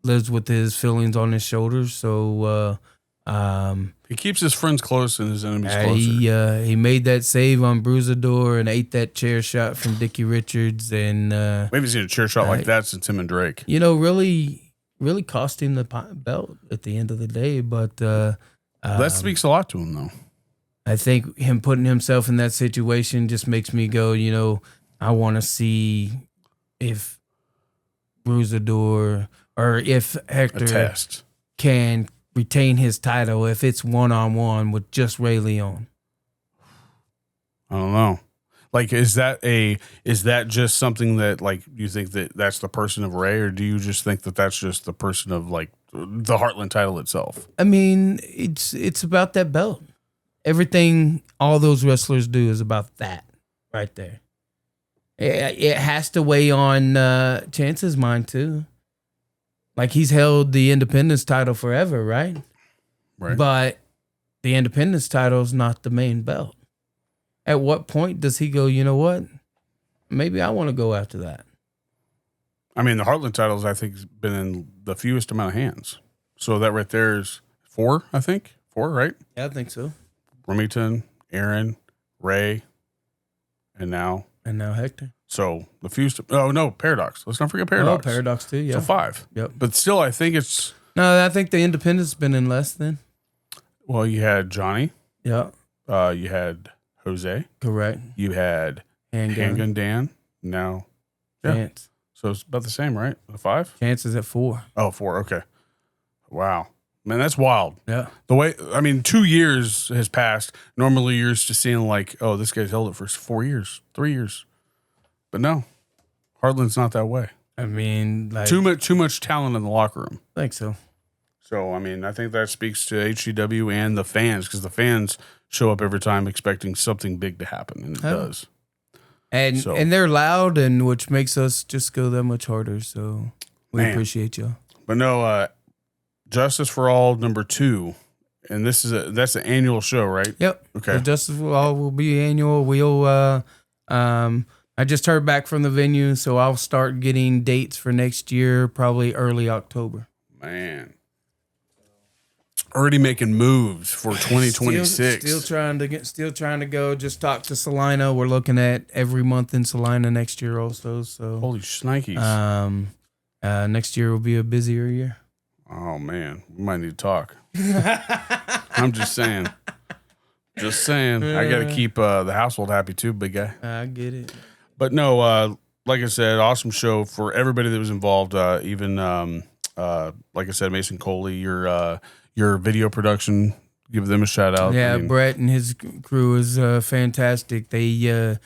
lives with his feelings on his shoulders, so he keeps his friends close and his enemies closer. He made that save on Bruisador and ate that chair shot from Dickie Richards, and maybe seen a chair shot like that since him and Drake. Really cost him the belt at the end of the day, but that speaks a lot to him, though. I think him putting himself in that situation just makes me go, I want to see if Bruisador or if Hector can retain his title if it's one-on-one with just Ray Leon. I don't know. Like, is that just something that, like, you think that that's the person of Ray, or do you just think that that's just the person of, like, the Heartland title itself? I mean, it's about that belt. Everything all those wrestlers do is about that right there. It has to weigh on Chance's mind, too. Like, he's held the Independence title forever, right? Right. But the Independence title is not the main belt. At what point does he go, you know what? Maybe I want to go after that. I mean, the Heartland titles, I think, has been in the fewest amount of hands. So that right there is 4, I think. 4, right? Yeah, I think so. Remington, Aaron, Ray, and now Hector. So the fewest. Oh, no, Paradox. Let's not forget Paradox. Oh, Paradox too, yeah. So 5. Yep. But still, I think it's... No, I think the Independence has been in less than. Well, you had Johnny. Yeah. You had Jose. Correct. You had Handgun Dan. Now, yeah. Chance. So it's about the same, right? 5? Chance is at 4. Oh, 4. Okay. Wow. Man, that's wild. Yeah. The way, 2 years has passed. Normally you're just seeing like, oh, this guy's held it for 4 years, 3 years. But no, Heartland's not that way. I mean, like, too much talent in the locker room. I think so. So, I think that speaks to HCW and the fans, because the fans show up every time expecting something big to happen, and it does. And they're loud, and which makes us just go that much harder. So we appreciate you. But no, Justice for All #2, and that's the annual show, right? Yep. Okay. So Justice for All will be annual. We'll I just heard back from the venue, so I'll start getting dates for next year, probably early October. Man. Already making moves for 2026. Still trying to go. Just talk to Salina. We're looking at every month in Salina next year also. So holy shnikes. Next year will be a busier year. Oh man, we might need to talk. I'm just saying. Just saying. I got to keep the household happy too, big guy. I get it. But no, like I said, awesome show for everybody that was involved. Even like I said, Mason Coley, your video production, give them a shout out. Yeah, Brett and his crew is fantastic. They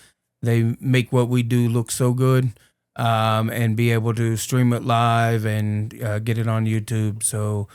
make what we do look so good, and be able to stream it live and get it on YouTube. So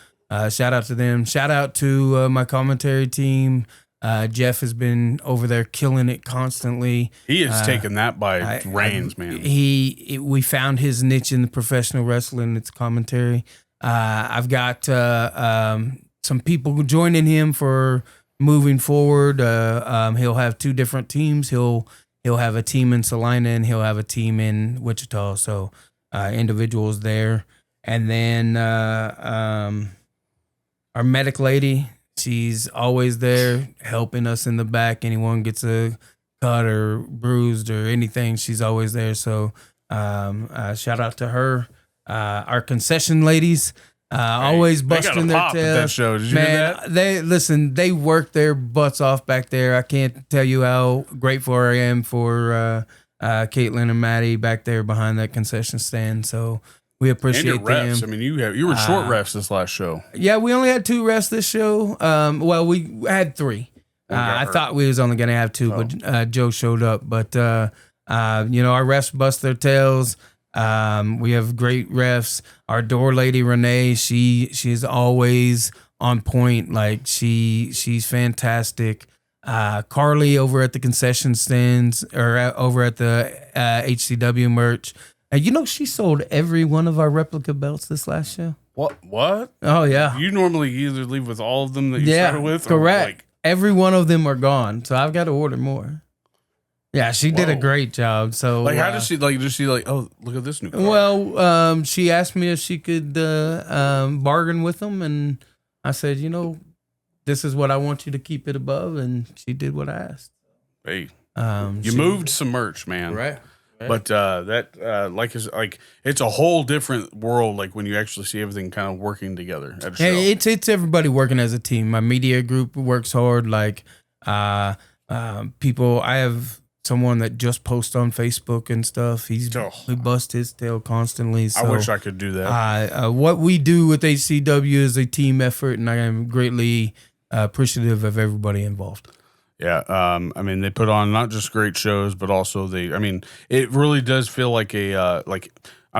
shout out to them. Shout out to my commentary team. Jeff has been over there killing it constantly. He has taken that by reins, man. We found his niche in the professional wrestling. It's commentary. I've got some people joining him for moving forward. He'll have 2 different teams. He'll have a team in Salina and he'll have a team in Wichita. So individuals there. And then our medic lady, she's always there helping us in the back. Anyone gets a cut or bruised or anything, she's always there. So shout out to her. Our concession ladies, always busting their tails. At that show. Did you hear that? They work their butts off back there. I can't tell you how grateful I am for Caitlin and Maddie back there behind that concession stand. So we appreciate and your refs. them. I mean, you were short refs this last show. Yeah, we only had 2 refs this show. Well, we had 3. I thought we was only going to have 2, but Joe showed up. But, our refs bust their tails. We have great refs. Our door lady, Renee, she's always on point. Like, she's fantastic. Carly over at the concession stands or over at the HCW merch. She sold every one of our replica belts this last show. What? Oh, yeah. You normally either leave with all of them that you started with? Correct. Every one of them are gone, so I've got to order more. Yeah, she did a great job. So, how does she oh, look at this new car? Well, she asked me if she could bargain with them, and I said, this is what I want you to keep it above, and she did what I asked. Hey, you moved some merch, man. Right. But it's a whole different world. Like when you actually see everything kind of working together at a show. Hey, it's everybody working as a team. My media group works hard. Like people, I have someone that just posts on Facebook and stuff. He busts his tail constantly. So, I wish I could do that. What we do with HCW is a team effort, and I am greatly appreciative of everybody involved. Yeah, they put on not just great shows, but also it really does feel like I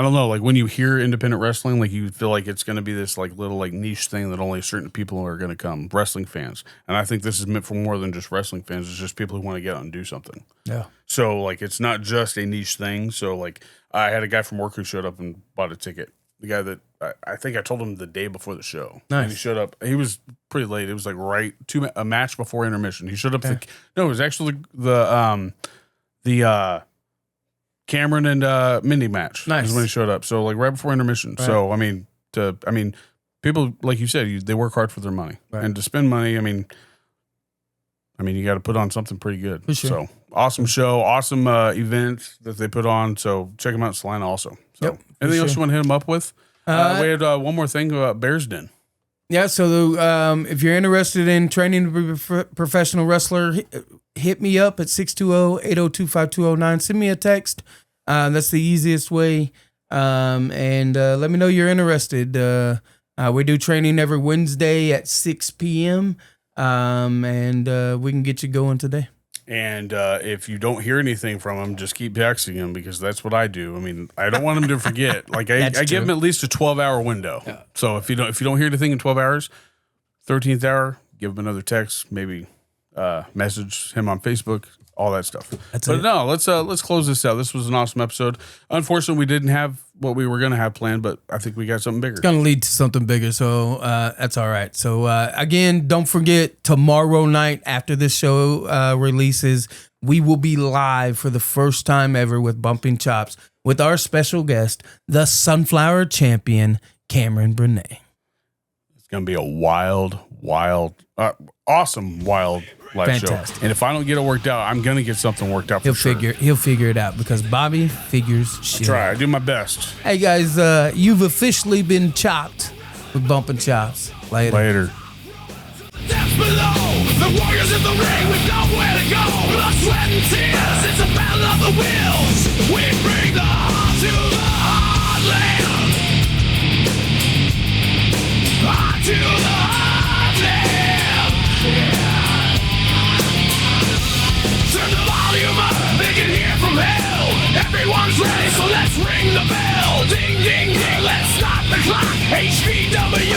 don't know, like when you hear independent wrestling, like you feel like it's going to be this like little like niche thing that only certain people are going to come, wrestling fans. And I think this is meant for more than just wrestling fans. It's just people who want to get out and do something. Yeah. So like it's not just a niche thing. So like I had a guy from work who showed up and bought a ticket. The guy that I think I told him the day before the show. Nice. And he showed up. He was pretty late. It was like a match before intermission. He showed up. Okay. It was actually the Cameron and Mindy match. Nice. Is when he showed up. So like right before intermission. Right. So people like you said, they work hard for their money, and to spend money. You got to put on something pretty good. For sure. So awesome show, awesome event that they put on. So check them out in Salina also. So anything else you want to hit them up with? We had one more thing about Bears Den. Yeah, so if you're interested in training to be a professional wrestler, hit me up at 620-802-5209. Send me a text. That's the easiest way. And let me know you're interested. We do training every Wednesday at 6 p.m. And we can get you going today. And if you don't hear anything from him, just keep texting him, because that's what I do. I don't want him to forget. Like I give him at least a 12-hour window. Yeah. So if you don't hear anything in 12 hours, 13th hour, give him another text. Maybe message him on Facebook. All that stuff. No, let's close this out. This was an awesome episode. Unfortunately, we didn't have what we were going to have planned, but I think we got something bigger. It's going to lead to something bigger, so that's all right. So again, don't forget, tomorrow night after this show releases, we will be live for the first time ever with Bumping Chops with our special guest, the Sunflower Champion, Cameron Burnett. It's going to be a wild, awesome, live fantastic show. And if I don't get it worked out, I'm going to get something worked out for sure. He'll figure it out, because Bobby figures shit. I try. I do my best. Hey, guys, you've officially been chopped with Bumping Chops. Later. Depths below, the warriors in the ring with nowhere to go. Blood, sweat, and tears, it's a battle of the wills. We bring the heart to the heartland. Heart to the heartland. Yeah. Turn the volume up, they can hear from hell. Everyone's ready, so let's ring the bell. Ding, ding, ding, let's stop the clock. HCW.